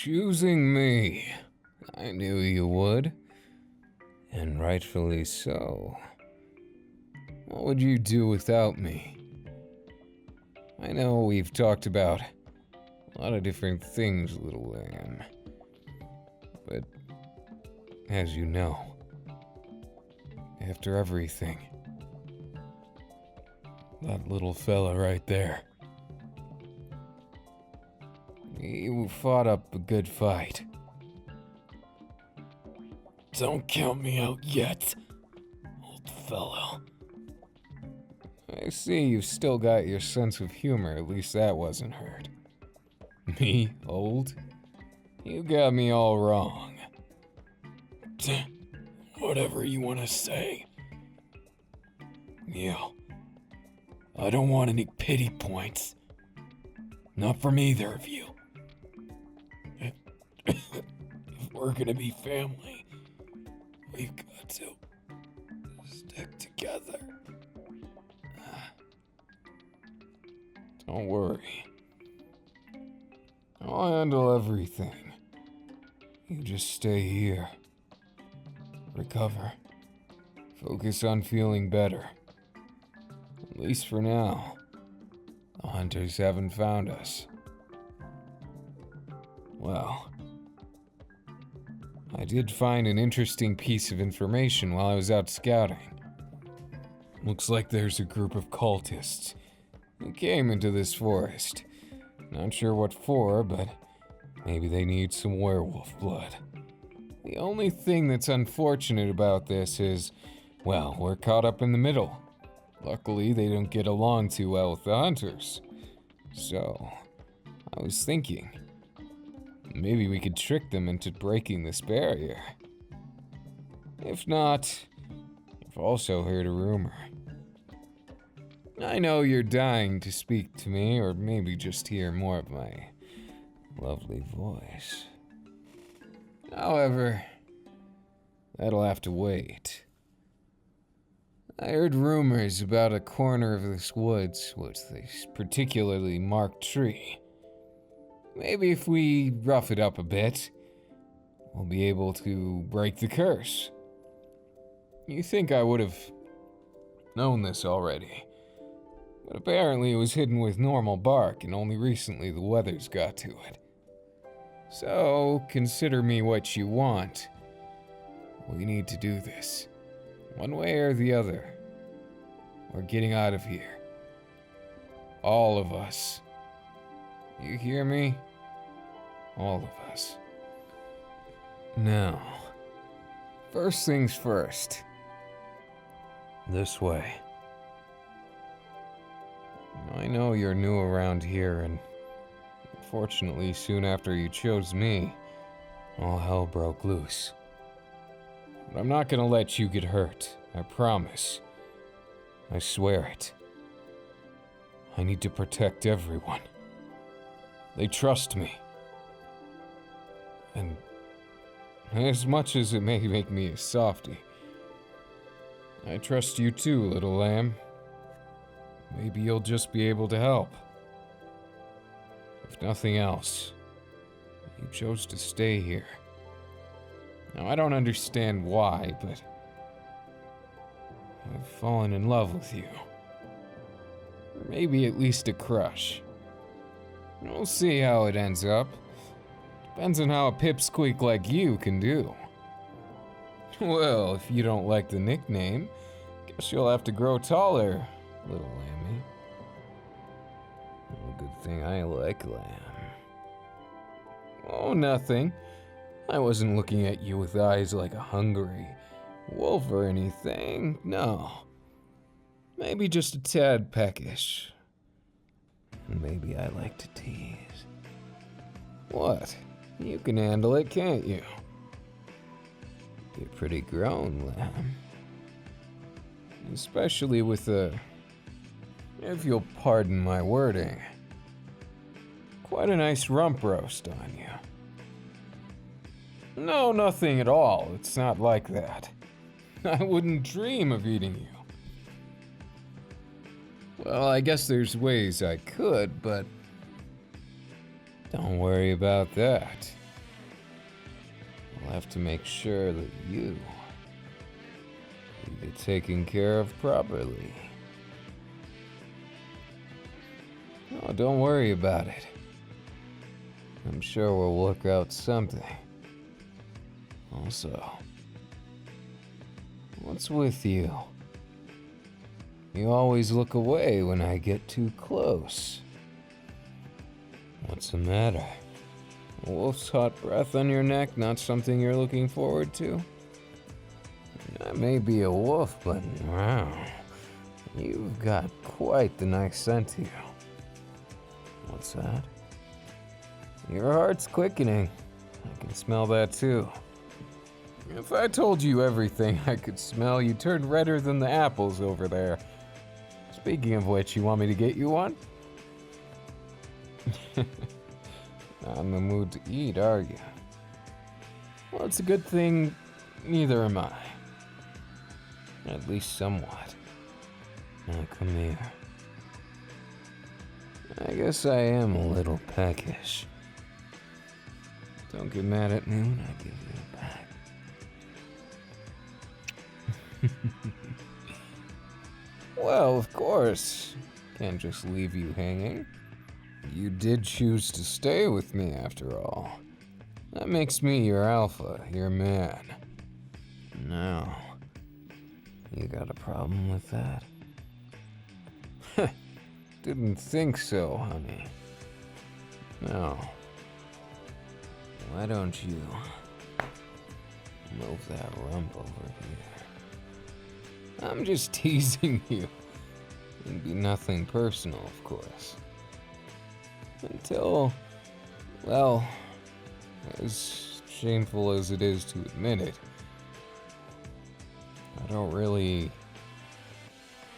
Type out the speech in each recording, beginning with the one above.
Choosing me. I knew you would. And rightfully so. What would you do without me? I know we've talked about a lot of different things, little lamb. But, as you know, after everything, that little fella right there, you fought up a good fight. Don't count me out yet, old fellow. I see you've still got your sense of humor, at least that wasn't hurt. Me, old? You got me all wrong. Whatever you want to say. I don't want any pity points. Not from either of you. If we're gonna be family, we've got to stick together. Don't worry. I'll handle everything. You just stay here. Recover. Focus on feeling better. At least for now. The hunters haven't found us. Well, I did find an interesting piece of information while I was out scouting. Looks like there's a group of cultists who came into this forest. Not sure what for, but maybe they need some werewolf blood. The only thing that's unfortunate about this is, well, we're caught up in the middle. Luckily, they don't get along too well with the hunters. So, I was thinking, maybe we could trick them into breaking this barrier. If not, I've also heard a rumor. I know you're dying to speak to me, or maybe just hear more of my lovely voice. However, that'll have to wait. I heard rumors about a corner of this woods with this particularly marked tree. Maybe if we rough it up a bit, we'll be able to break the curse. You think I would have known this already, but apparently it was hidden with normal bark and only recently the weathers got to it. So, consider me what you want. We need to do this. One way or the other. We're getting out of here. All of us. You hear me? All of us. Now, first things first. This way. I know you're new around here, and unfortunately, soon after you chose me, all hell broke loose. But I'm not gonna let you get hurt, I promise. I swear it. I need to protect everyone. They trust me. And as much as it may make me a softie, I trust you too, little lamb. Maybe you'll just be able to help. If nothing else, you chose to stay here. Now, I don't understand why, but I've fallen in love with you. Or maybe at least a crush. We'll see how it ends up. Depends on how a pipsqueak like you can do. Well, if you don't like the nickname, guess you'll have to grow taller, little lammy. Well, good thing I like lamb. Oh, nothing. I wasn't looking at you with eyes like a hungry wolf or anything, no. Maybe just a tad peckish. Maybe I like to tease. What? You can handle it, can't you? You're pretty grown, lamb. Especially with if you'll pardon my wording, quite a nice rump roast on you. No, nothing at all. It's not like that. I wouldn't dream of eating you. Well, I guess there's ways I could, but don't worry about that. I'll have to make sure that you get taken care of properly. Oh, don't worry about it. I'm sure we'll work out something. Also, what's with you? You always look away when I get too close. What's the matter? A wolf's hot breath on your neck, not something you're looking forward to? I may be a wolf, but wow, you've got quite the nice scent to you. What's that? Your heart's quickening. I can smell that too. If I told you everything I could smell, you'd turn redder than the apples over there. Speaking of which, you want me to get you one? Not in the mood to eat, are you? Well, it's a good thing neither am I. At least somewhat. Now come here. I guess I am a little peckish. Don't get mad at me when I give you a peck. Well, of course. Can't just leave you hanging. You did choose to stay with me after all. That makes me your alpha, your man. Now, you got a problem with that? Didn't think so, honey. Now, why don't you move that rump over here? I'm just teasing you. It'd be nothing personal, of course. Until, well, as shameful as it is to admit it, I don't really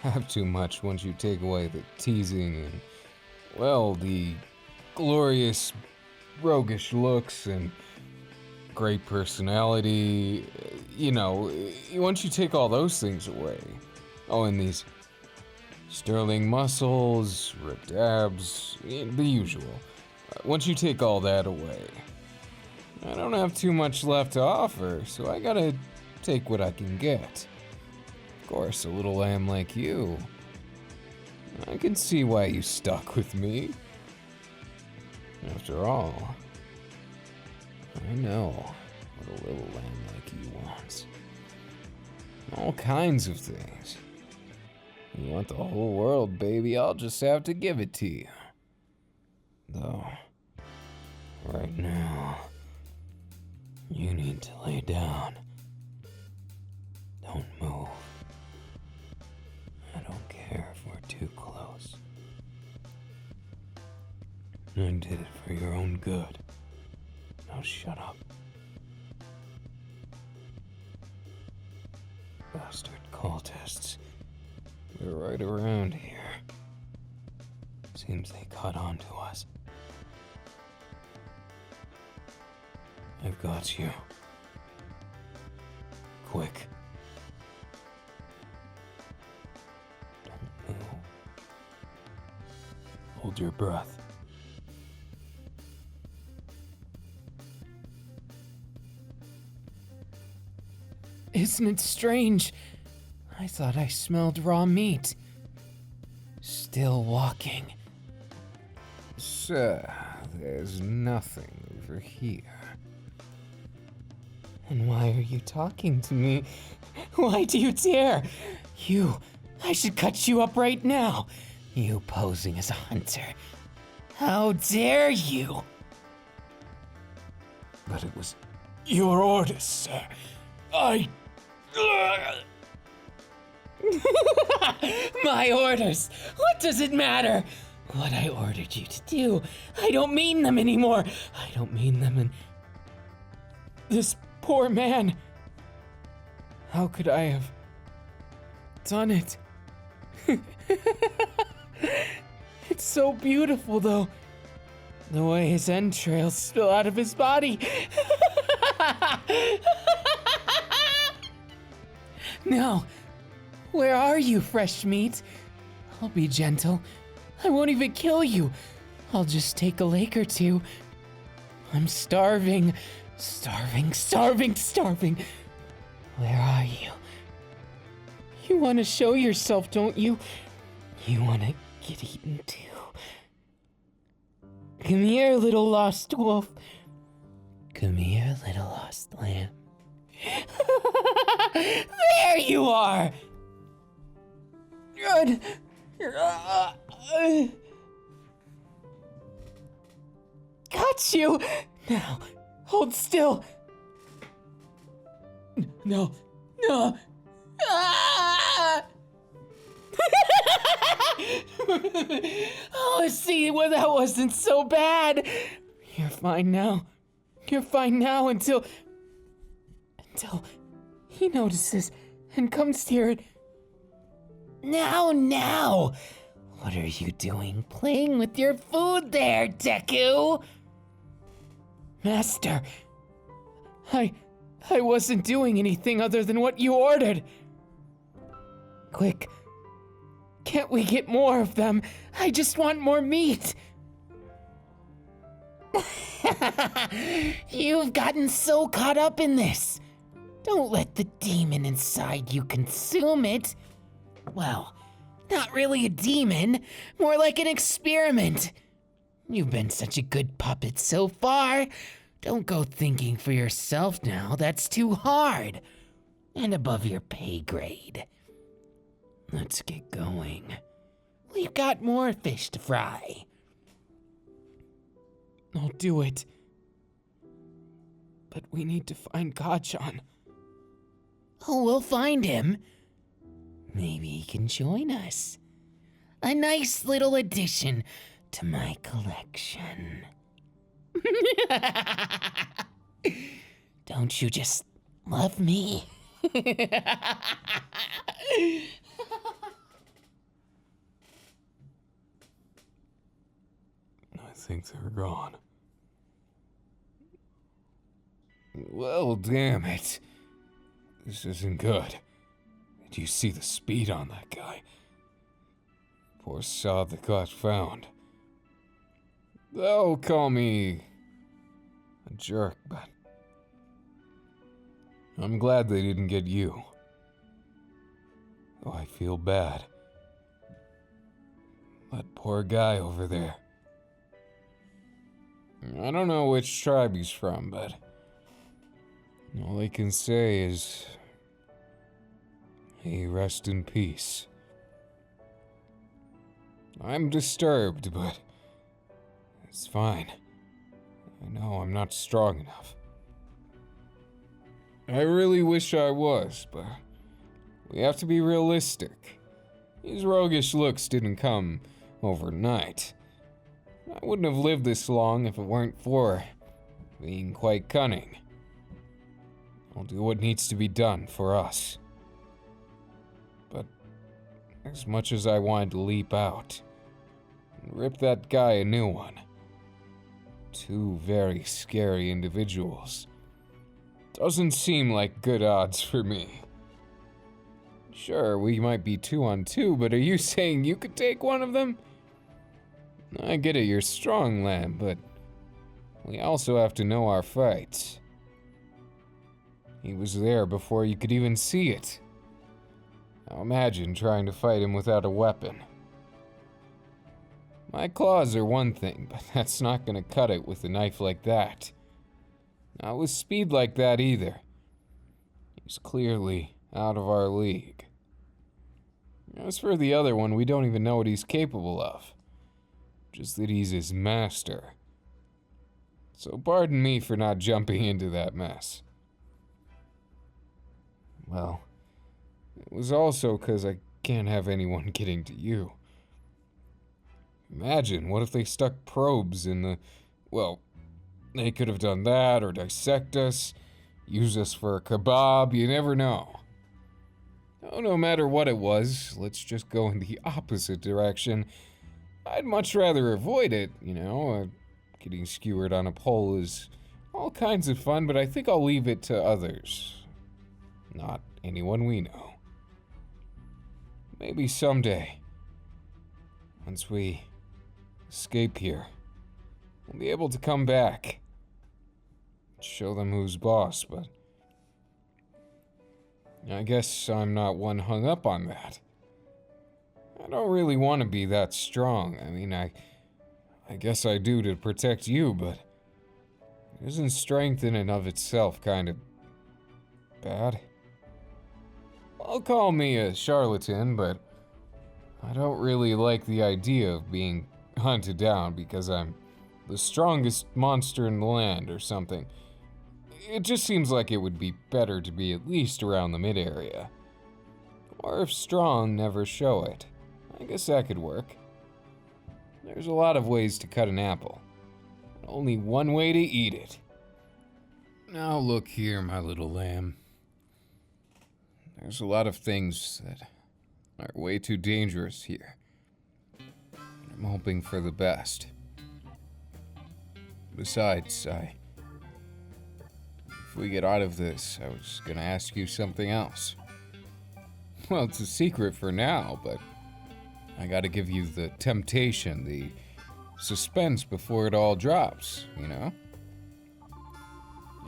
have too much once you take away the teasing and, well, the glorious roguish looks and great personality. You know, once you take all those things away, oh, and these sterling muscles, ripped abs, the usual. Once you take all that away, I don't have too much left to offer, so I gotta take what I can get. Of course, a little lamb like you. I can see why you stuck with me. After all, I know what a little lamb like you wants. All kinds of things. You want the whole world, baby, I'll just have to give it to you. Though, right now, you need to lay down. Don't move. I don't care if we're too close. I did it for your own good. Now shut up. Bastard cultists. They're right around here. Seems they caught on to us. I've got you. Quick. Don't move. Hold your breath. Isn't it strange? I thought I smelled raw meat. Still walking. Sir, there's nothing over here. And why are you talking to me? Why do you dare? I should cut you up right now. You posing as a hunter. How dare you? But it was your orders, sir. My orders! What does it matter? What I ordered you to do, I don't mean them anymore. I don't mean them in... This poor man. How could I have done it? It's so beautiful, though. The way his entrails spill out of his body. Now, where are you, fresh meat? I'll be gentle. I won't even kill you. I'll just take a lake or two. I'm starving. Starving, starving, starving. Where are you? You want to show yourself, don't you? You want to get eaten too. Come here, little lost wolf. Come here, little lost lamb. There you are! Good. Got you! Now, hold still. No. Ah! Oh, see, well, that wasn't so bad. You're fine now. You're fine now until he notices and comes here. Now! What are you doing playing with your food there, Deku? Master, I wasn't doing anything other than what you ordered. Quick, can't we get more of them? I just want more meat. You've gotten so caught up in this. Don't let the demon inside you consume it. Well, not really a demon, more like an experiment. You've been such a good puppet so far. Don't go thinking for yourself now, that's too hard. And above your pay grade. Let's get going. We've got more fish to fry. I'll do it. But we need to find Kacchan. Oh, we'll find him. Maybe he can join us. A nice little addition to my collection. Don't you just love me? I think they're gone. Well, damn it. This isn't good. Did you see the speed on that guy? Poor sod that got found. They'll call me a jerk, but I'm glad they didn't get you. Oh, I feel bad. That poor guy over there. I don't know which tribe he's from, but all I can say is, hey, rest in peace. I'm disturbed, but it's fine. I know I'm not strong enough. I really wish I was, but we have to be realistic. These roguish looks didn't come overnight. I wouldn't have lived this long if it weren't for being quite cunning. I'll do what needs to be done for us. But as much as I wanted to leap out and rip that guy a new one, two very scary individuals, doesn't seem like good odds for me. Sure, we might be 2-on-2, but are you saying you could take one of them? I get it, you're strong, Lamb, but we also have to know our fights. He was there before you could even see it. Now imagine trying to fight him without a weapon. My claws are one thing, but that's not gonna cut it with a knife like that. Not with speed like that either. He's clearly out of our league. As for the other one, we don't even know what he's capable of. Just that he's his master. So pardon me for not jumping into that mess. Well, it was also because I can't have anyone getting to you. Imagine, what if they stuck probes in the... Well, they could have done that, or dissect us, use us for a kebab, you never know. Oh, no matter what it was, let's just go in the opposite direction. I'd much rather avoid it, you know. Getting skewered on a pole is all kinds of fun, but I think I'll leave it to others. Not anyone we know. Maybe someday, once we escape here, we'll be able to come back. show them who's boss, but I guess I'm not one hung up on that. I don't really want to be that strong. I mean, I guess I do to protect you, but isn't strength in and of itself kind of bad? I'll call me a charlatan, but I don't really like the idea of being hunted down because I'm the strongest monster in the land or something. It just seems like it would be better to be at least around the mid-area. Or if strong, never show it. I guess that could work. There's a lot of ways to cut an apple. Only one way to eat it. Now look here, my little lamb. There's a lot of things that are way too dangerous here. I'm hoping for the best. Besides, if we get out of this, I was gonna ask you something else. Well, it's a secret for now, but I gotta give you the temptation, the suspense before it all drops, you know?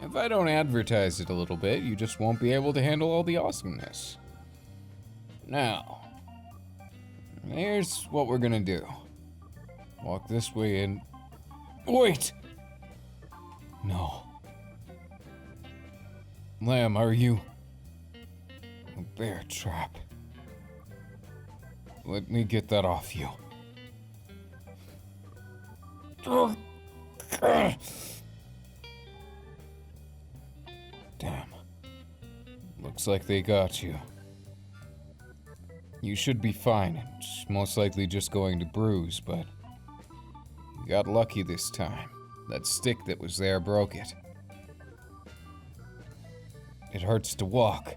If I don't advertise it a little bit, you just won't be able to handle all the awesomeness. Now, here's what we're gonna do. Walk this way and... Wait! No. Lamb, are you... a bear trap? Let me get that off you. Damn. Looks like they got you. You should be fine. It's most likely just going to bruise, but you got lucky this time. That stick that was there broke it. It hurts to walk.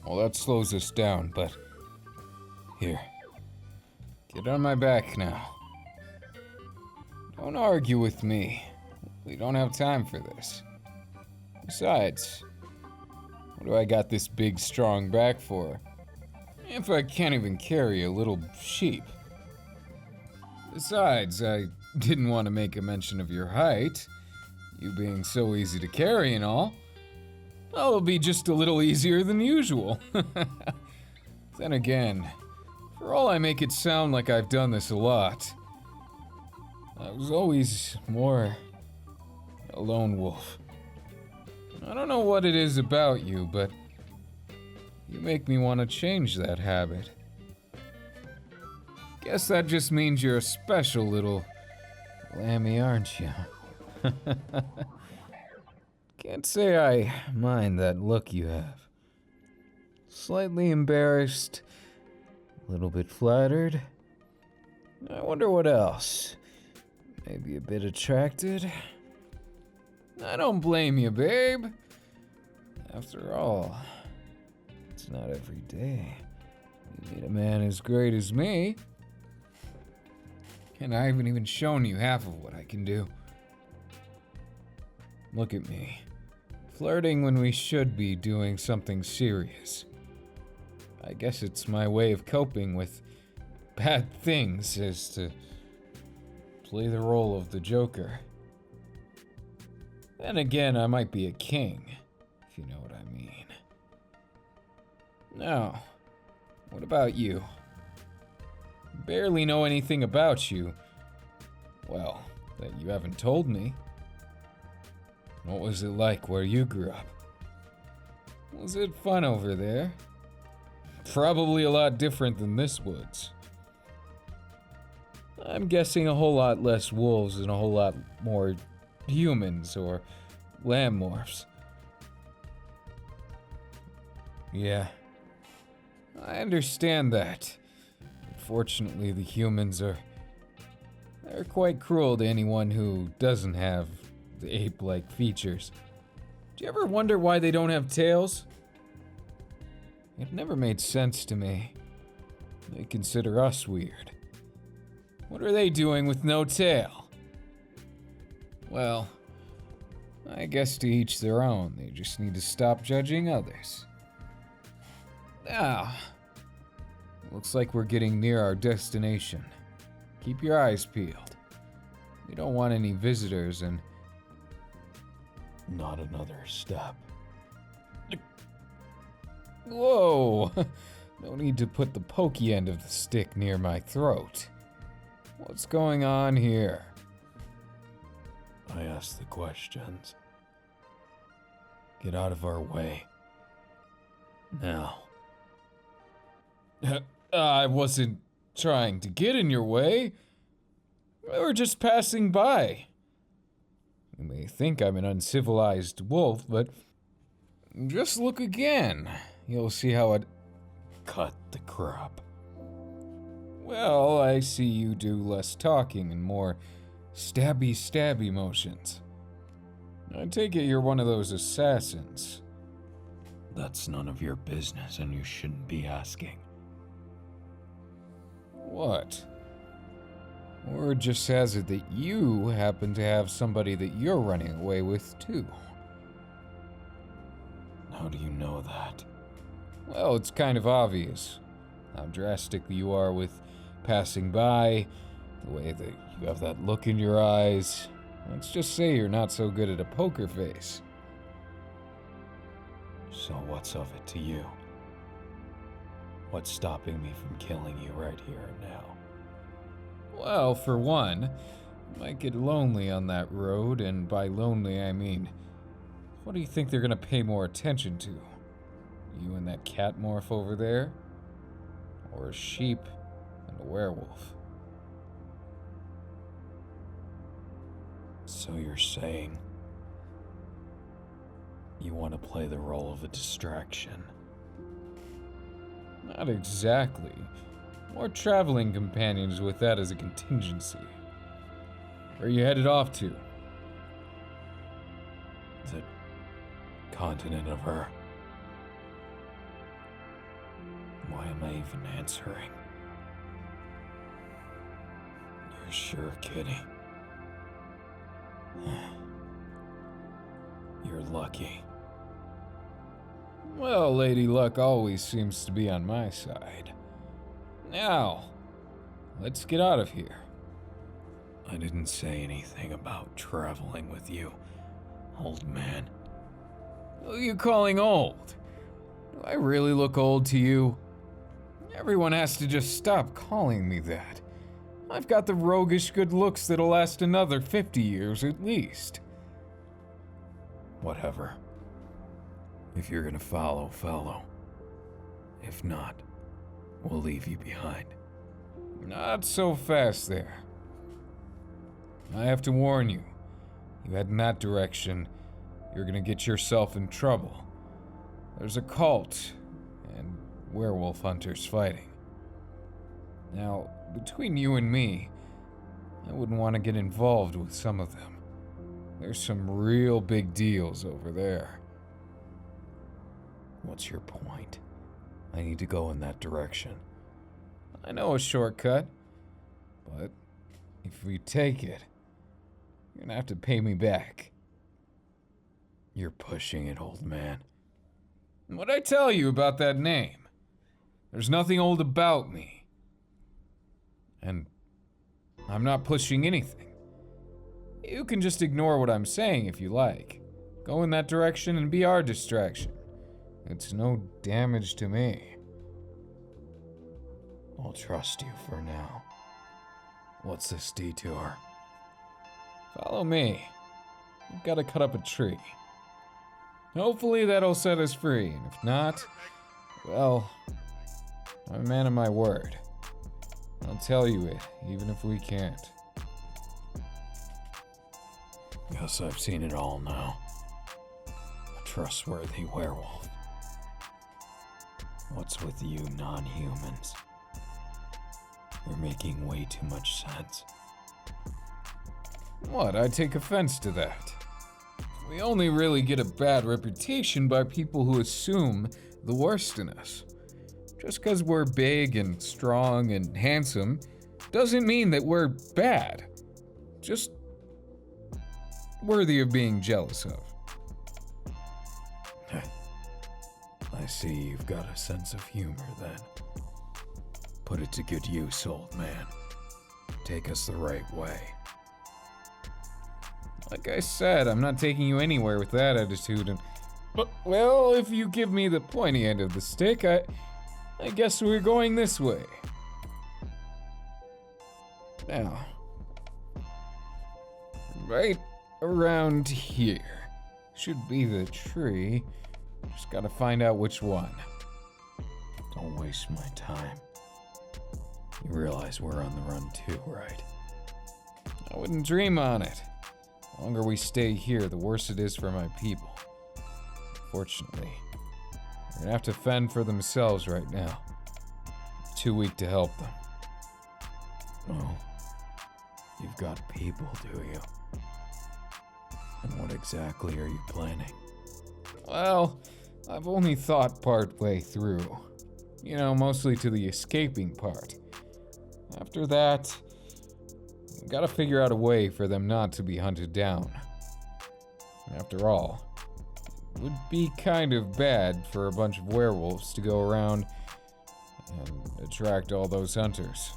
Well, that slows us down, but here. Get on my back now. Don't argue with me. We don't have time for this. Besides, what do I got this big, strong back for if I can't even carry a little sheep? Besides, I didn't want to make a mention of your height. You being so easy to carry and all. Well, it'll be just a little easier than usual. Then again, for all I make it sound like I've done this a lot, I was always more a lone wolf. I don't know what it is about you, but you make me want to change that habit. Guess that just means you're a special little lammy, aren't you? Can't say I mind that look you have. Slightly embarrassed, a little bit flattered. I wonder what else. Maybe a bit attracted. I don't blame you, babe. After all, it's not every day you meet a man as great as me. And I haven't even shown you half of what I can do. Look at me. Flirting when we should be doing something serious. I guess it's my way of coping with bad things, is to play the role of the Joker. Then again, I might be a king, if you know what I mean. Now, what about you? Barely know anything about you. Well, that you haven't told me. What was it like where you grew up? Was it fun over there? Probably a lot different than this woods. I'm guessing a whole lot less wolves and a whole lot more humans or lamb morphs. Yeah, I understand that. Unfortunately, the humans they're quite cruel to anyone who doesn't have the ape-like features. Do you ever wonder why they don't have tails? It never made sense to me. They consider us weird. What are they doing with no tail? Well, I guess to each their own. They just need to stop judging others. Now, looks like we're getting near our destination. Keep your eyes peeled. We don't want any visitors, and Not another step. Whoa! No need to put the pokey end of the stick near my throat. What's going on here? I ask the questions. Get out of our way. Now. I wasn't trying to get in your way. We were just passing by. You may think I'm an uncivilized wolf, but just look again. You'll see how it... Cut the crap. Well, I see you do less talking and more stabby motions. I take it you're one of those assassins. That's none of your business, and you shouldn't be asking. What? Word just has it that you happen to have somebody that you're running away with, too. How do you know that? Well, it's kind of obvious. How drastic you are with passing by, the way that you have that look in your eyes. Let's just say you're not so good at a poker face. So what's of it to you? What's stopping me from killing you right here and now? Well, for one, you might get lonely on that road, and by lonely I mean, what do you think they're gonna pay more attention to? You and that cat morph over there? Or a sheep and a werewolf? So you're saying you want to play the role of a distraction? Not exactly. More traveling companions with that as a contingency. Where are you headed off to? The continent of her. Why am I even answering? You're sure, kitty? You're lucky. Well, Lady Luck always seems to be on my side. Now, let's get out of here. I didn't say anything about traveling with you, old man. Who are you calling old? Do I really look old to you? Everyone has to just stop calling me that. I've got the roguish good looks that'll last another 50 years at least. Whatever. If you're gonna follow. If not, we'll leave you behind. Not so fast there. I have to warn you. You head in that direction, you're gonna get yourself in trouble. There's a cult and werewolf hunters fighting. Now, between you and me, I wouldn't want to get involved with some of them. There's some real big deals over there. What's your point? I need to go in that direction. I know a shortcut, but if we take it, you're gonna have to pay me back. You're pushing it, old man. What'd I tell you about that name? There's nothing old about me. And I'm not pushing anything. You can just ignore what I'm saying if you like. Go in that direction and be our distraction. It's no damage to me. I'll trust you for now. What's this detour? Follow me. We've got to cut up a tree. Hopefully that'll set us free, and if not, well, I'm a man of my word. I'll tell you it, even if we can't. Guess I've seen it all now. A trustworthy werewolf. What's with you non-humans? You're making way too much sense. What? I take offense to that. We only really get a bad reputation by people who assume the worst in us. Just because we're big and strong and handsome doesn't mean that we're bad. Just worthy of being jealous of. I see you've got a sense of humor then. Put it to good use, old man. Take us the right way. Like I said, I'm not taking you anywhere with that attitude, and... But, well, if you give me the pointy end of the stick, I guess we're going this way. Now, right around here should be the tree. Just gotta find out which one. Don't waste my time. You realize we're on the run too, right? I wouldn't dream on it. The longer we stay here, the worse it is for my people. Fortunately, they're gonna have to fend for themselves right now. I'm too weak to help them. Oh, you've got people, do you? And what exactly are you planning? Well, I've only thought part way through. You know, mostly to the escaping part. After that, I've gotta figure out a way for them not to be hunted down. After all, it would be kind of bad for a bunch of werewolves to go around and attract all those hunters.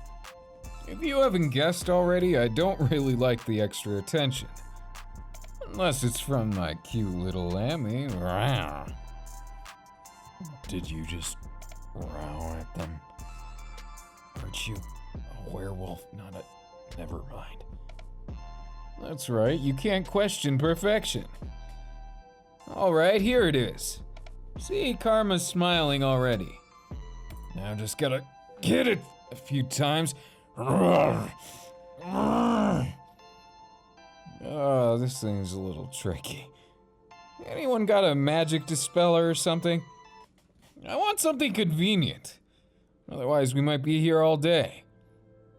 If you haven't guessed already, I don't really like the extra attention. Unless it's from my cute little lammy. Did you just row at them? Aren't you a werewolf? Never mind. That's right, you can't question perfection. Alright, here it is. See, Karma's smiling already. Now just gotta get it a few times. Oh, this thing's a little tricky. Anyone got a magic dispeller or something? I want something convenient. Otherwise, we might be here all day.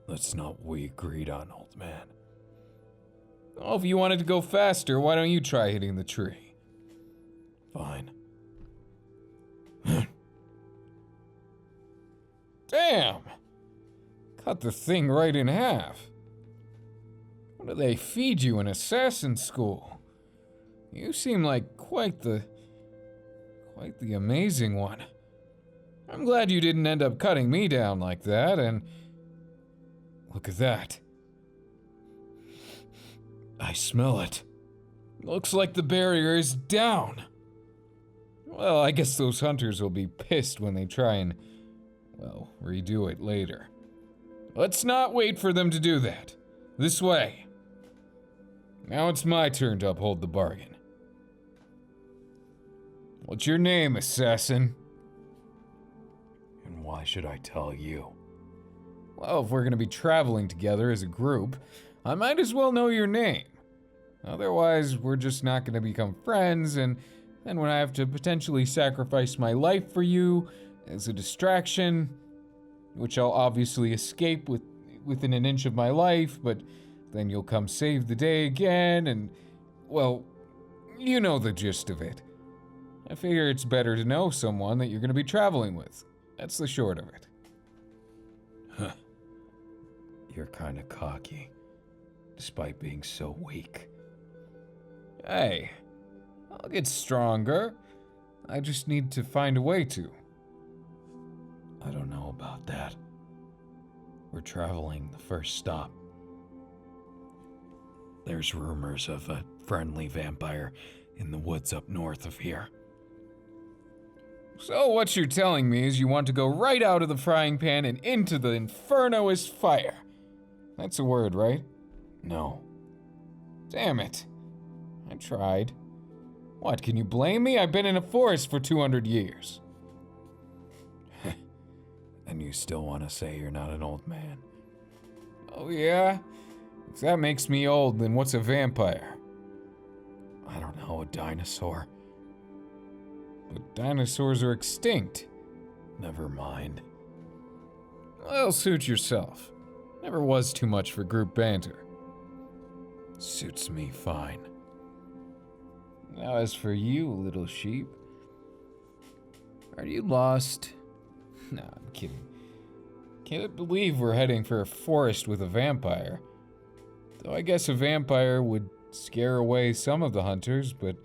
That's not what we agreed on, old man. Oh, if you wanted to go faster, why don't you try hitting the tree? Fine. Damn! Cut the thing right in half. What do they feed you in assassin school? You seem like quite the amazing one. I'm glad you didn't end up cutting me down like that, and look at that. I smell it. Looks like the barrier is down. Well, I guess those hunters will be pissed when they try and, well, redo it later. Let's not wait for them to do that. This way. Now it's my turn to uphold the bargain. What's your name, assassin? And why should I tell you? Well, if we're gonna be traveling together as a group, I might as well know your name. Otherwise, we're just not gonna become friends, and then when I have to potentially sacrifice my life for you as a distraction, which I'll obviously escape within an inch of my life, but then you'll come save the day again, and, well, you know the gist of it. I figure it's better to know someone that you're gonna be traveling with. That's the short of it. Huh. You're kinda cocky, despite being so weak. Hey, I'll get stronger. I just need to find a way to. I don't know about that. We're traveling the first stop. There's rumors of a friendly vampire in the woods up north of here. So what you're telling me is you want to go right out of the frying pan and into the infernoous fire. That's a word, right? No. Damn it. I tried. What, can you blame me? I've been in a forest for 200 years. And you still want to say you're not an old man? Oh yeah? If that makes me old, then what's a vampire? I don't know, a dinosaur. But dinosaurs are extinct. Never mind. Well, suit yourself. Never was too much for group banter. Suits me fine. Now as for you, little sheep. Are you lost? Nah, I'm kidding. Can't believe we're heading for a forest with a vampire. Though I guess a vampire would scare away some of the hunters, but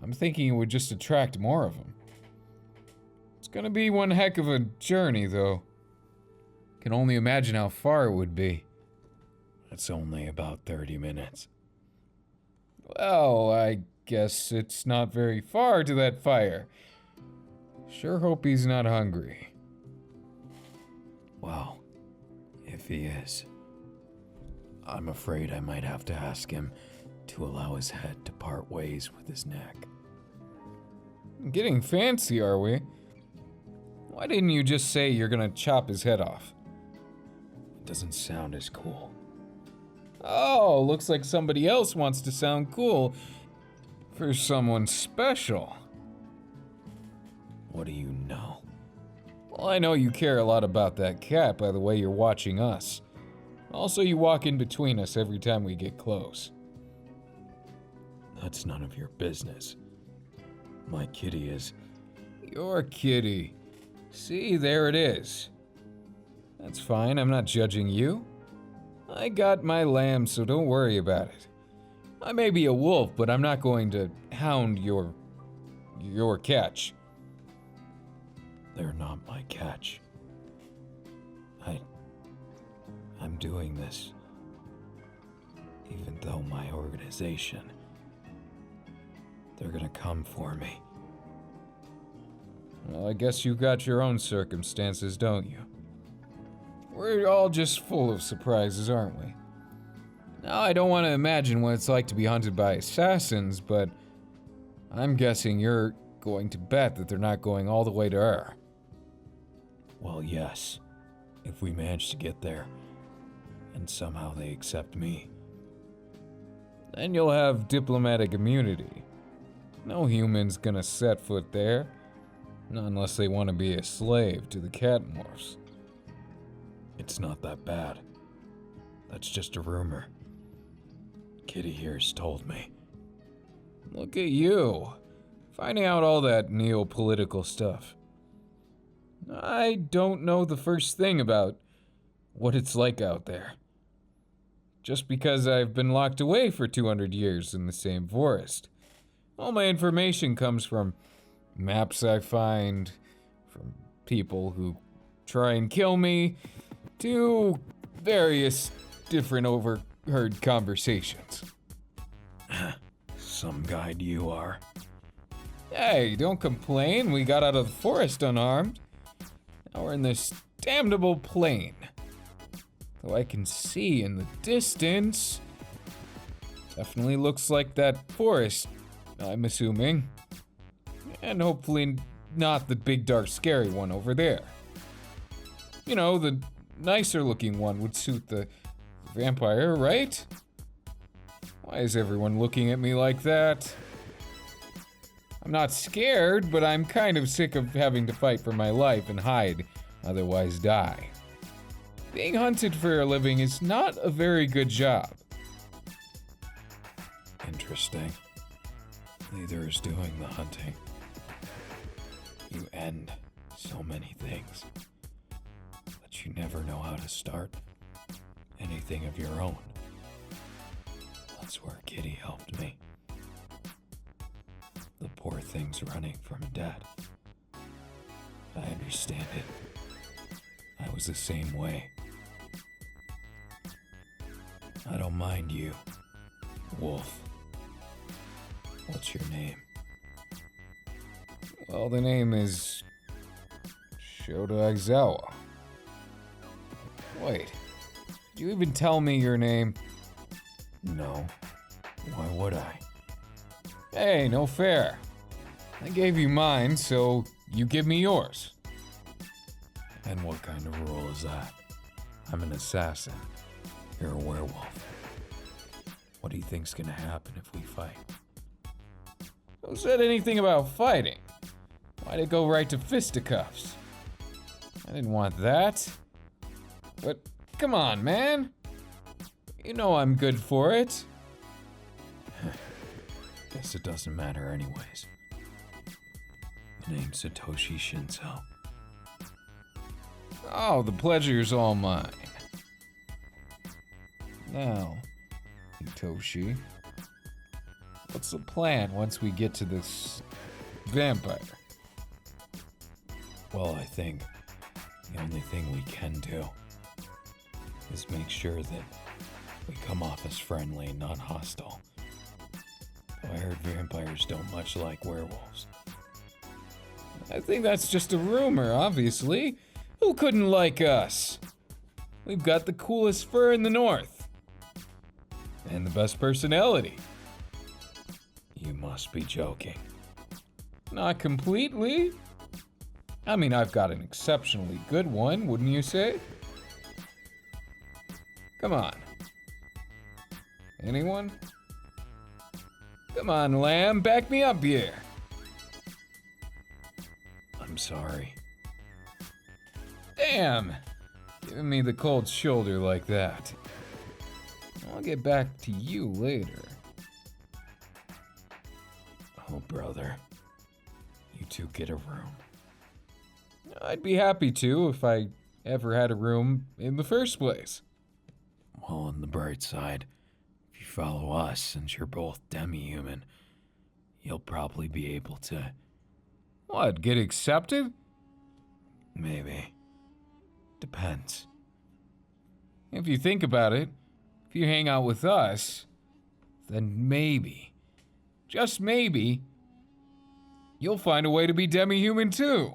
I'm thinking it would just attract more of them. It's gonna be one heck of a journey, though. Can only imagine how far it would be. It's only about 30 minutes. Well, I guess it's not very far to that fire. Sure hope he's not hungry. Well, if he is, I'm afraid I might have to ask him to allow his head to part ways with his neck. Getting fancy, are we? Why didn't you just say you're gonna chop his head off? It doesn't sound as cool. Oh, looks like somebody else wants to sound cool for someone special. What do you know? Well, I know you care a lot about that cat by the way you're watching us. Also, you walk in between us every time we get close. That's none of your business. My kitty is... Your kitty. See, there it is. That's fine, I'm not judging you. I got my lamb, so don't worry about it. I may be a wolf, but I'm not going to hound your catch. They're not my catch. I'm doing this, even though my organization, they're gonna come for me. Well, I guess you've got your own circumstances, don't you? We're all just full of surprises, aren't we? Now, I don't want to imagine what it's like to be hunted by assassins, but I'm guessing you're going to bet that they're not going all the way to her. Well, yes, if we manage to get there, and somehow they accept me. Then you'll have diplomatic immunity. No human's gonna set foot there. Not unless they want to be a slave to the catmorphs. It's not that bad. That's just a rumor. Kitty here's told me. Look at you, finding out all that neo-political stuff. I don't know the first thing about what it's like out there. Just because I've been locked away for 200 years in the same forest. All my information comes from maps I find, from people who try and kill me, to various different overheard conversations. Some guide you are. Hey, don't complain, we got out of the forest unarmed. Now we're in this damnable plain. Though I can see in the distance, definitely looks like that forest, I'm assuming. And hopefully not the big dark scary one over there. You know, the nicer looking one would suit the vampire, right? Why is everyone looking at me like that? I'm not scared, but I'm kind of sick of having to fight for my life and hide, otherwise die. Being hunted for a living is not a very good job. Interesting. Neither is doing the hunting. You end so many things, but you never know how to start anything of your own. That's where Kitty helped me. The poor thing's running from death. I understand it. I was the same way. I don't mind you, Wolf. What's your name? Well, the name is Shota Aizawa. Wait, did you even tell me your name? No. Why would I? Hey, no fair. I gave you mine, so you give me yours. And what kind of rule is that? I'm an assassin. You're a werewolf. What do you think's gonna happen if we fight? Who said anything about fighting? Why'd it go right to fisticuffs? I didn't want that. But come on, man. You know I'm good for it. Guess it doesn't matter anyways. The name's Satoshi Shinso. Oh, the pleasure's all mine. Now, Hitoshi, what's the plan once we get to this vampire? Well, I think the only thing we can do is make sure that we come off as friendly, not hostile. heard vampires don't much like werewolves. I think that's just a rumor, obviously. Who couldn't like us? We've got the coolest fur in the north. And the best personality. You must be joking. Not completely. I mean, I've got an exceptionally good one, wouldn't you say? Come on. Anyone? Come on, lamb, back me up here. I'm sorry. Damn! Giving me the cold shoulder like that. I'll get back to you later. Oh, brother. You two get a room. I'd be happy to if I ever had a room in the first place. Well, on the bright side, if you follow us, since you're both demi-human, you'll probably be able to... What, get accepted? Maybe. Depends. If you think about it, if you hang out with us, then maybe, just maybe, you'll find a way to be demi-human too.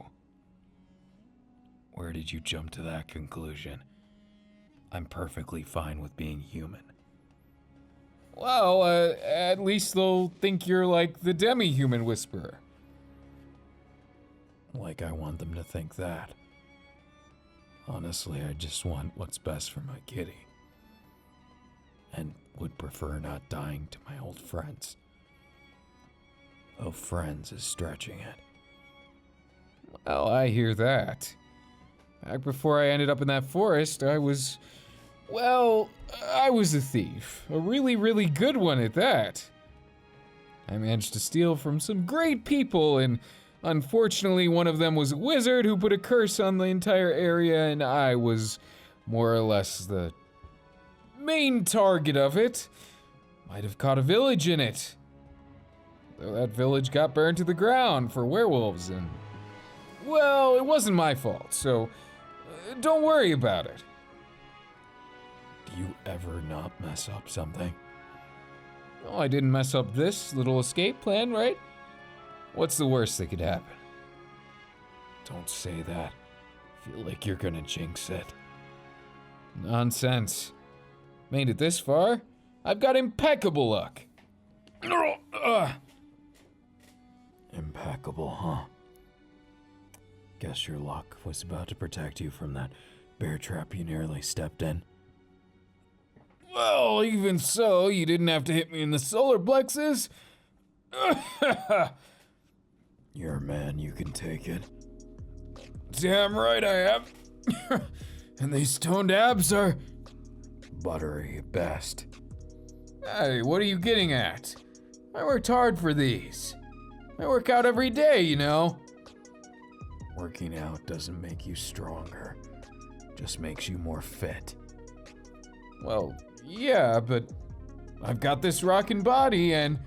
Where did you jump to that conclusion? I'm perfectly fine with being human. Well, at least they'll think you're like the demi-human whisperer. Like I want them to think that. Honestly, I just want what's best for my kitty. And would prefer not dying to my old friends. Oh, friends is stretching it. Well, I hear that. Back before I ended up in that forest, I was a thief. A really, really good one at that. I managed to steal from some great people, and unfortunately one of them was a wizard who put a curse on the entire area, and I was more or less the main target of it. Might have caught a village in it. Though that village got burned to the ground for werewolves, and well, it wasn't my fault, so don't worry about it. Do you ever not mess up something? Oh, I didn't mess up this little escape plan, right? What's the worst that could happen? Don't say that. Feel like you're gonna jinx it. Nonsense. Made it this far. I've got impeccable luck. Impeccable, huh? Guess your luck was about to protect you from that bear trap you nearly stepped in. Well, even so, you didn't have to hit me in the solar plexus. You're a man, you can take it. Damn right I am. And these toned abs are Buttery at best. Hey, what are you getting at? I worked hard for these. I work out every day, you know. Working out doesn't make you stronger, just makes you more fit. Well, yeah, but I've got this rockin' body and...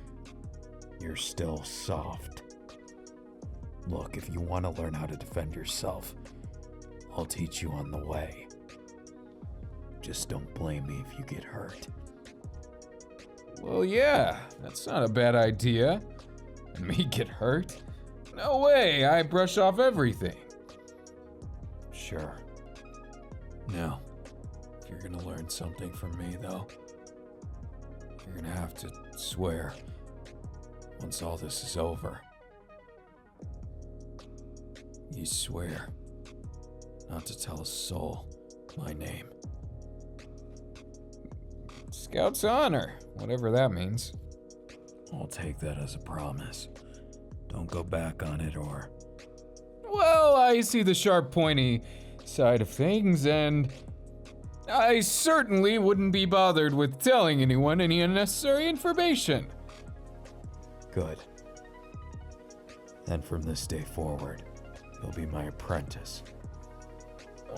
You're still soft. Look, if you want to learn how to defend yourself, I'll teach you on the way. Just don't blame me if you get hurt. Well, yeah, that's not a bad idea. And me get hurt? No way, I brush off everything. Sure. Now, if you're gonna learn something from me, though, you're gonna have to swear once all this is over. You swear not to tell a soul my name. Scout's honor, whatever that means. I'll take that as a promise. Don't go back on it or... Well, I see the sharp, pointy side of things, and I certainly wouldn't be bothered with telling anyone any unnecessary information. Good. Then from this day forward, you'll be my apprentice.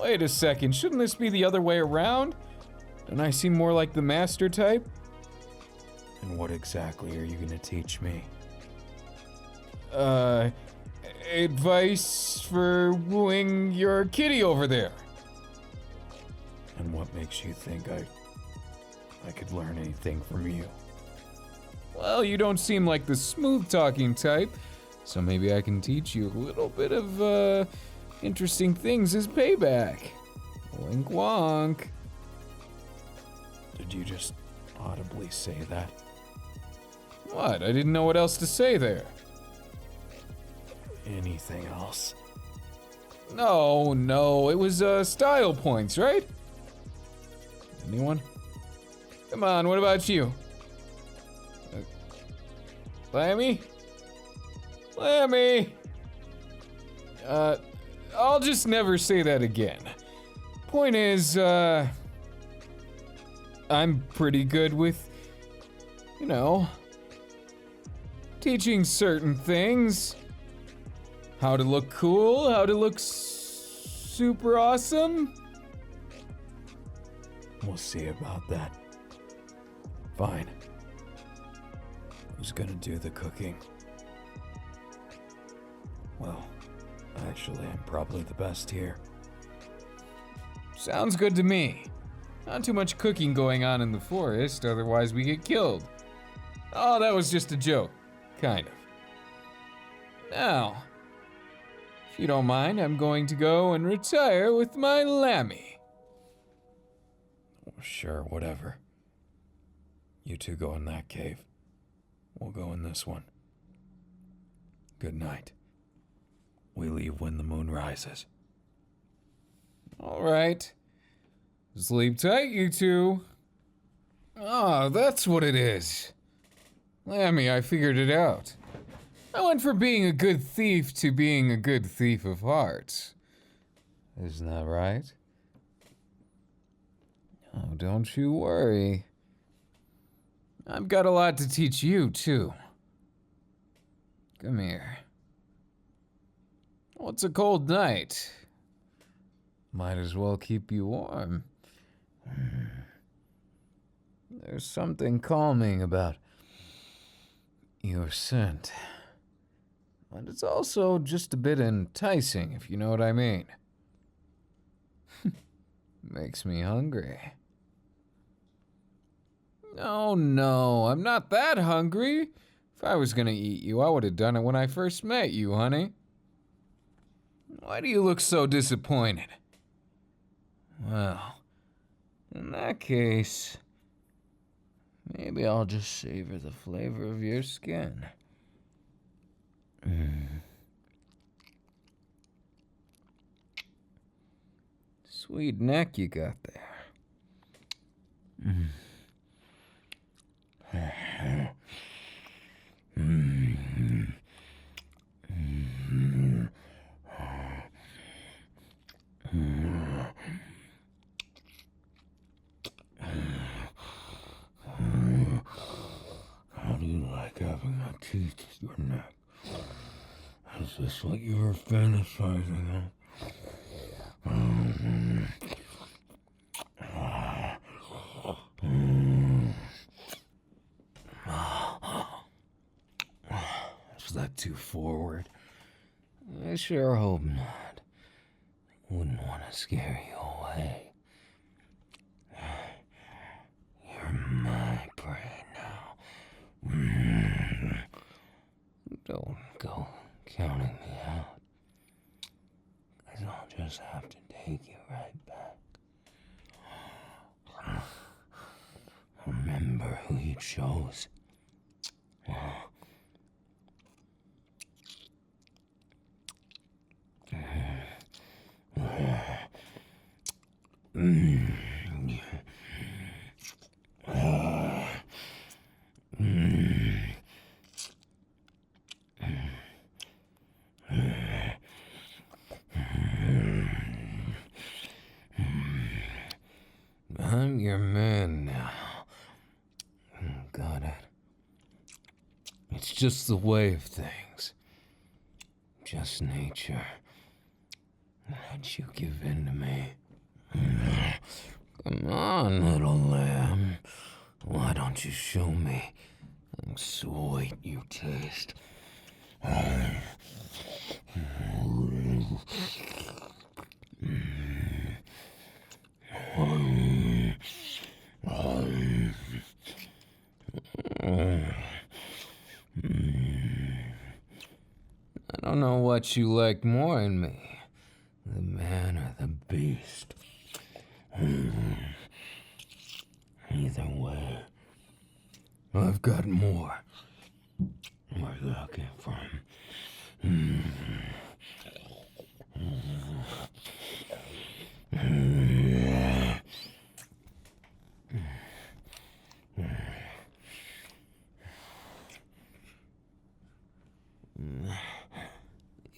Wait a second, shouldn't this be the other way around? Don't I seem more like the master type? And what exactly are you gonna teach me? Advice for wooing your kitty over there. And what makes you think I could learn anything from you? Well, you don't seem like the smooth-talking type, so maybe I can teach you a little bit of, interesting things as payback. Wink wonk. Did you just audibly say that? What? I didn't know what else to say there. Anything else? No, it was, style points, right? Anyone? Come on, what about you? Lammy? Lammy! I'll just never say that again. Point is, I'm pretty good with, you know, teaching certain things. How to look cool, how to look super awesome. We'll see about that. Fine. Who's gonna do the cooking? Well, actually, I'm probably the best here. Sounds good to me. Not too much cooking going on in the forest, otherwise we get killed. Oh, that was just a joke. Kind of. Now, if you don't mind, I'm going to go and retire with my Lammy. Sure, whatever. You two go in that cave. We'll go in this one. Good night. We leave when the moon rises. All right. Sleep tight, you two. Ah, that's what it is. Lammy, I figured it out. I went from being a good thief to being a good thief of hearts. Isn't that right? Oh, don't you worry. I've got a lot to teach you, too. Come here. Well, it's a cold night. Might as well keep you warm. There's something calming about your scent. But it's also just a bit enticing, if you know what I mean. Makes me hungry. No, I'm not that hungry. If I was gonna eat you, I would have done it when I first met you, honey. Why do you look so disappointed? Well, in that case, maybe I'll just savor the flavor of your skin. Sweet neck you got there. How do you like having my teeth to your neck? Is this what you were fantasizing of? Is that too forward? I sure hope not. Wouldn't want to scare you away. You're my prey now. Don't go counting me out. 'Cause I'll just have to take you right back. Remember who you chose. I'm your man now. Got it. It's just the way of things. Just nature. Let you give in to me. Come on, little lamb. Why don't you show me how sweet you taste? don't know what you like more in me, the man or the beast. Either way, I've got more where that came from.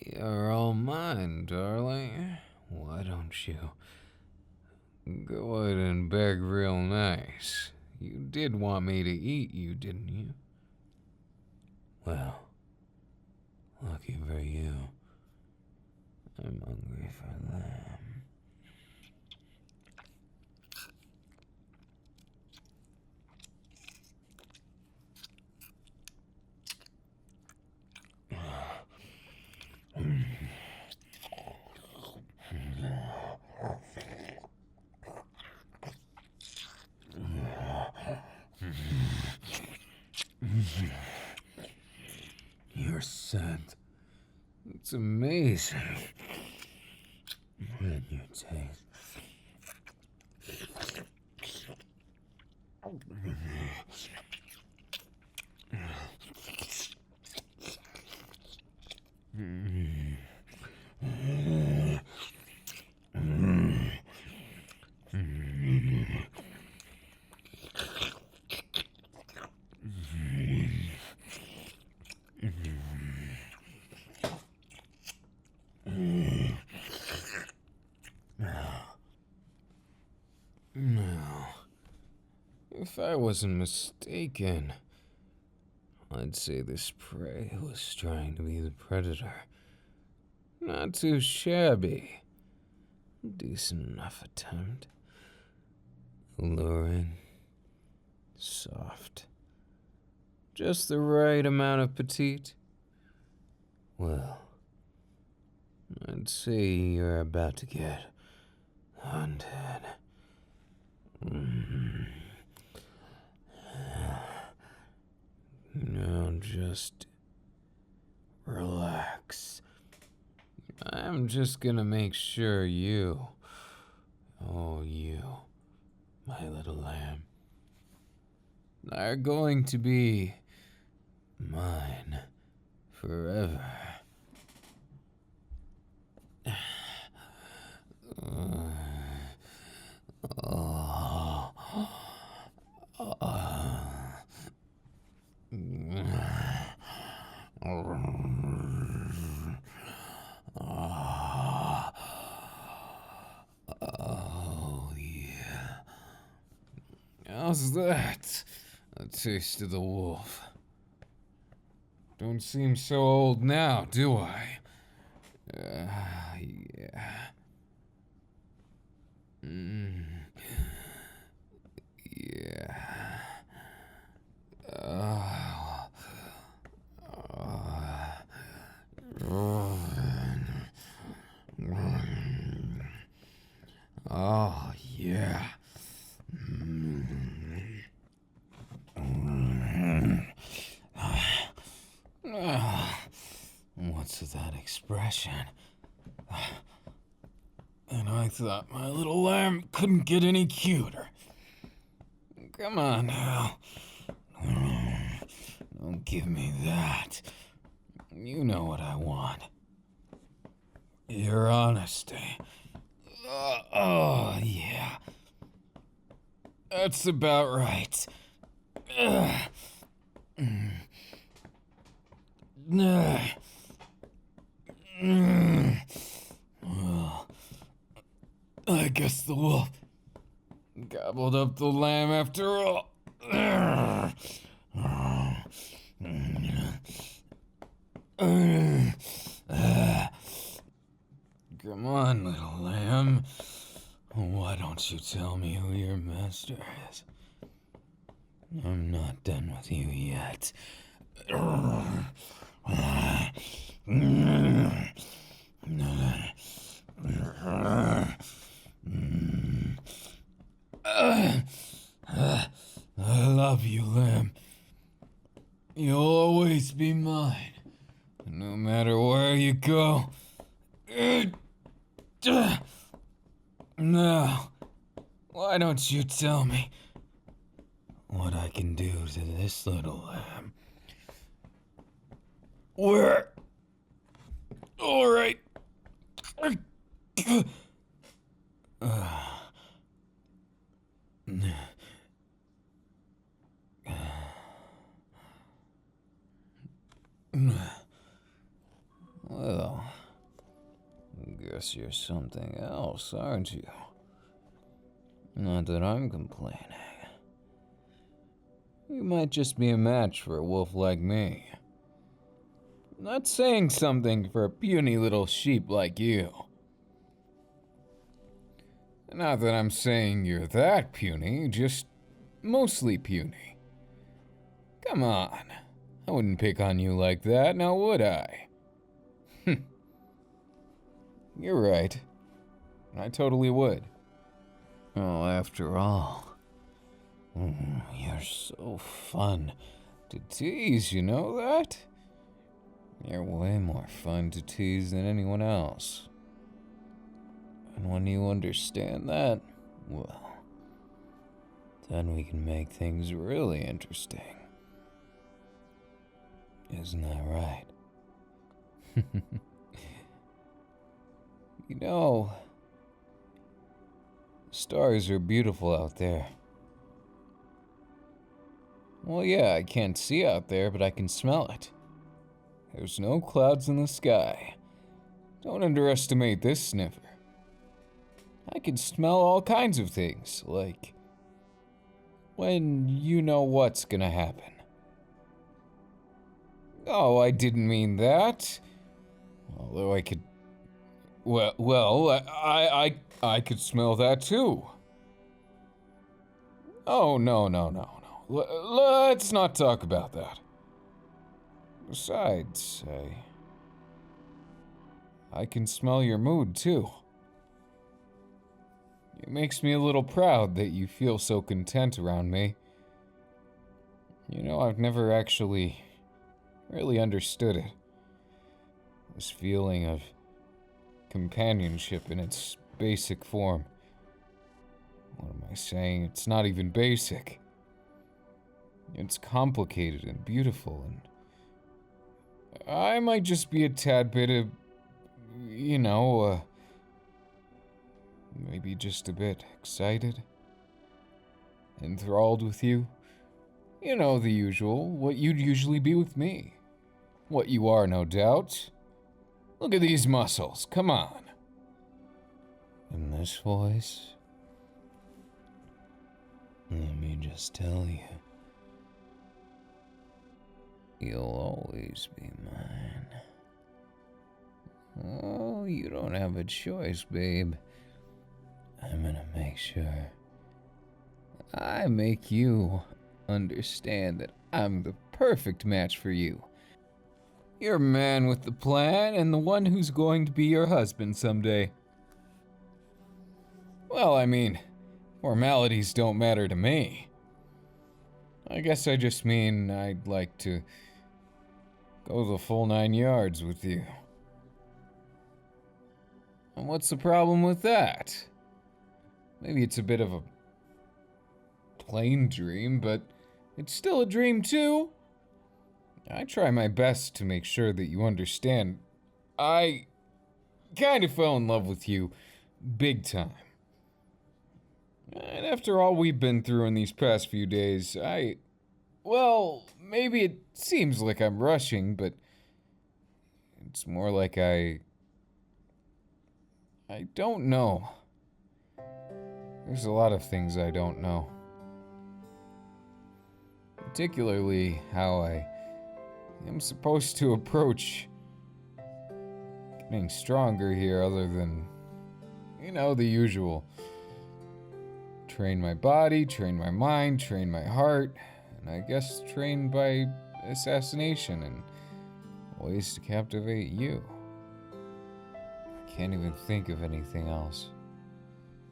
You're all mine, darling. Why don't you go ahead and beg real nice? You did want me to eat you, didn't you? Well, lucky for you, I'm hungry for lamb. Your scent, it's amazing. And your taste. Now, if I wasn't mistaken, I'd say this prey was trying to be the predator. Not too shabby. Decent enough attempt. Alluring. Soft. Just the right amount of petite. Well, I'd say you're about to get hunted. Now just relax. I'm just gonna make sure you, my little lamb, are going to be mine forever. Oh, yeah. How's that? A taste of the wolf. Don't seem so old now, do I? Yeah. Yeah. Oh, yeah. What's with that expression? And I thought my little lamb couldn't get any cuter. Come on now. Don't give me that. You know what I want. Your honesty. Oh, yeah. That's about right. Well, I guess the wolf gobbled up the lamb after all. Come on, little lamb. Why don't you tell me who your master is? I'm not done with you yet. I love you, lamb. You'll always be mine. No matter where you go. Now, why don't you tell me what I can do to this little lamb? Where? Alright. Well, guess you're something else, aren't you? Not that I'm complaining. You might just be a match for a wolf like me. Not saying something for a puny little sheep like you. Not that I'm saying you're that puny, just mostly puny. Come on, I wouldn't pick on you like that, now would I? You're right. I totally would. Oh, after all, you're so fun to tease, you know that? You're way more fun to tease than anyone else. And when you understand that, well, then we can make things really interesting. Isn't that right? You know, stars are beautiful out there. Well, yeah, I can't see out there, but I can smell it. There's no clouds in the sky. Don't underestimate this sniffer. I can smell all kinds of things, like when you know what's gonna happen. Oh, I didn't mean that. Although I could... I could smell that too. Oh, no. Let's not talk about that. Besides, I can smell your mood too. It makes me a little proud that you feel so content around me. You know, I've never actually really understood it. This feeling of companionship in its basic form. What am I saying? It's not even basic. It's complicated and beautiful, and I might just be a tad bit of, maybe just a bit excited, enthralled with you. You know, the usual, what you'd usually be with me. What you are, no doubt. Look at these muscles, come on. And this voice, let me just tell you, you'll always be mine. Oh, you don't have a choice, babe. I'm gonna make sure I make you understand that I'm the perfect match for you. You're a man with the plan and the one who's going to be your husband someday. Well, I mean, formalities don't matter to me. I guess I just mean I'd like to go the full 9 yards with you. And what's the problem with that? Maybe it's a bit of a plain dream, but it's still a dream too. I try my best to make sure that you understand. I kind of fell in love with you big time. And after all we've been through in these past few days, well, maybe it seems like I'm rushing, but it's more like I don't know. There's a lot of things I don't know. Particularly how I am supposed to approach getting stronger here other than, the usual. Train my body, train my mind, train my heart, and I guess train by assassination and ways to captivate you. I can't even think of anything else.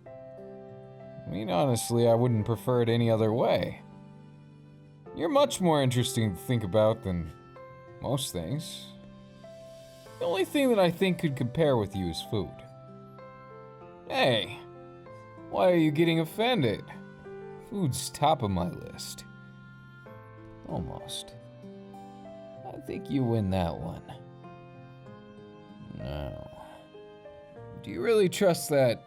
I mean, honestly, I wouldn't prefer it any other way. You're much more interesting to think about than most things. The only thing that I think could compare with you is food. Hey, why are you getting offended? Food's top of my list. Almost. I think you win that one. Now, do you really trust that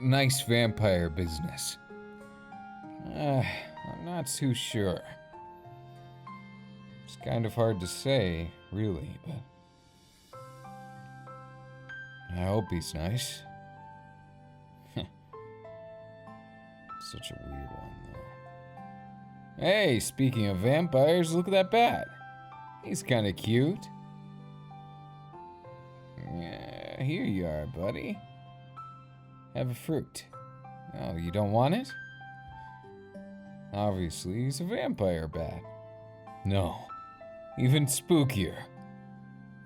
nice vampire business? I'm not too sure. It's kind of hard to say, really, but I hope he's nice. Such a weird one, though. Hey, speaking of vampires, look at that bat. He's kind of cute. Yeah, here you are, buddy. Have a fruit. Oh, you don't want it? Obviously, he's a vampire bat. No, even spookier.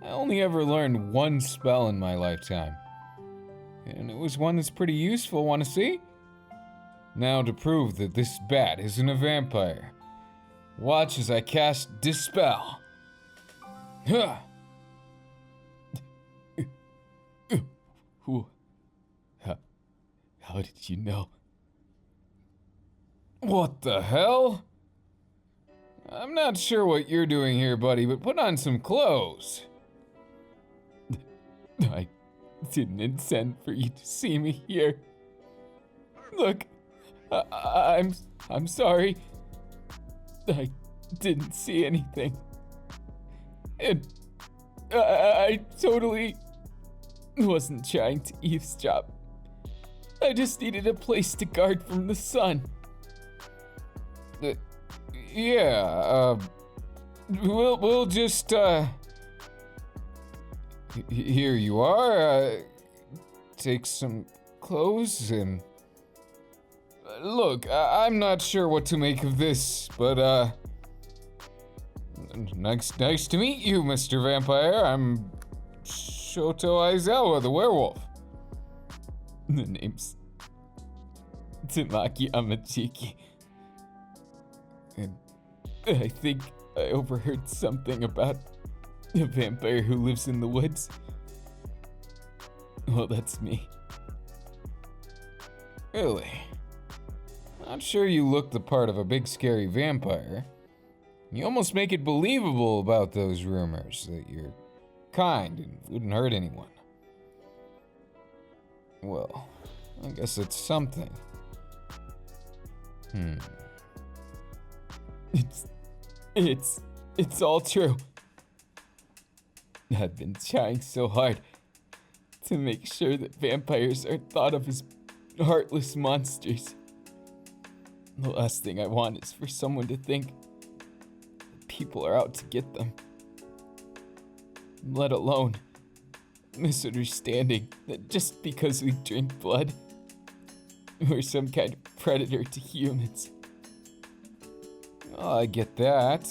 I only ever learned one spell in my lifetime. And it was one that's pretty useful, wanna see? Now to prove that this bat isn't a vampire, watch as I cast Dispel. Huh. How did you know? What the hell? I'm not sure what you're doing here, buddy, but put on some clothes. I didn't intend for you to see me here. Look, I'm sorry. I didn't see anything. And I totally wasn't trying to eavesdrop. I just needed a place to guard from the sun. We'll just, here you are, take some clothes and... Look, I'm not sure what to make of this, but, nice to meet you, Mr. Vampire. I'm Shoto Aizawa, the werewolf. The name's Tamaki Amachiki. And I think I overheard something about a vampire who lives in the woods. Well, that's me. Really? Not sure you look the part of a big scary vampire. You almost make it believable about those rumors that you're kind and wouldn't hurt anyone. Well, I guess it's something. It's all true. I've been trying so hard to make sure that vampires are thought of as heartless monsters. The last thing I want is for someone to think that people are out to get them. Let alone misunderstanding that just because we drink blood, we're some kind of predator to humans. Oh, I get that.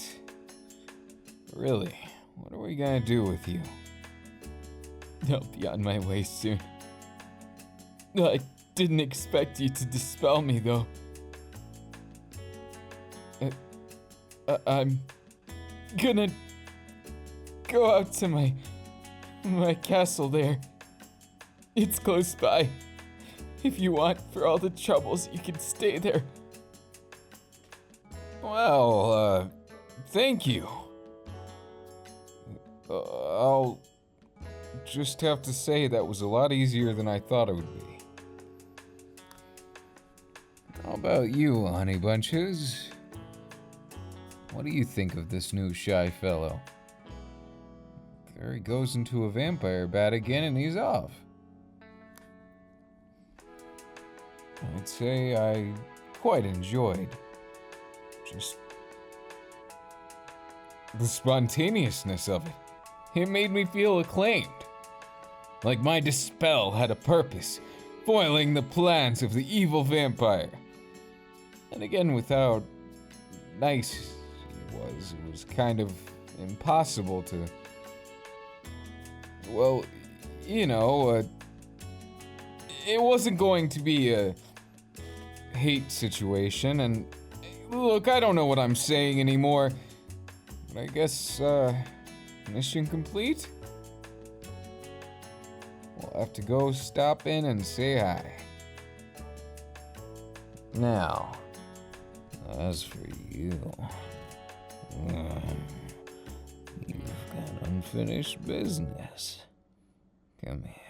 Really, what are we gonna do with you? I'll be on my way soon. I didn't expect you to dispel me, though. I'm gonna go out to my castle there. It's close by. If you want, for all the troubles, you can stay there. Well, thank you. I'll just have to say that was a lot easier than I thought it would be. How about you, honey bunches? What do you think of this new shy fellow? There he goes into a vampire bat again and he's off. I'd say I quite enjoyed just the spontaneousness of it. It made me feel acclaimed. Like my dispel had a purpose, foiling the plans of the evil vampire. And again, with how nice it was kind of impossible to... Well, you know, it wasn't going to be a hate situation, and look, I don't know what I'm saying anymore, but I guess, mission complete? We'll have to go stop in and say hi. Now, as for you, you've got unfinished business. Come here.